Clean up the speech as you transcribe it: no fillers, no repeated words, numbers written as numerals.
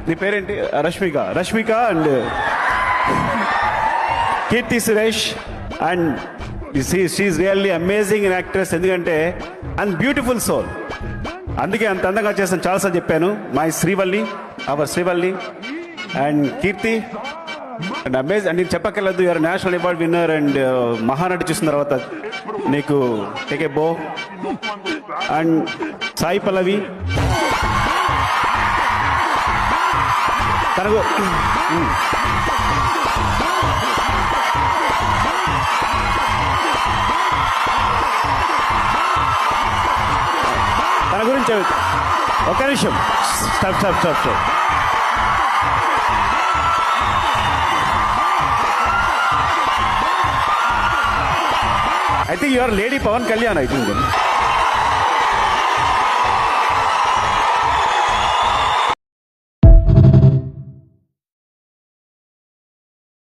నీ పేరేంటి? Rashmika and Keerthy Suresh. And she's really amazing in actress. ఎందుకంటే అండ్ బ్యూటిఫుల్ సోల్, అందుకే అంత అందంగా చేస్తాను. చాలాసార్లు చెప్పాను. My Srivalli, our Srivalli and Keerthy and amaze. And నేను చెప్పక్కర్లేదు, you are national award winner. And Mahanati చూసిన తర్వాత నీకు టేక్ ఏ బో. అండ్ సాయి పల్లవి తనకు తన గురించి ఒక నిమిషం stop. I think you are Lady Pawan Kalyan, I think.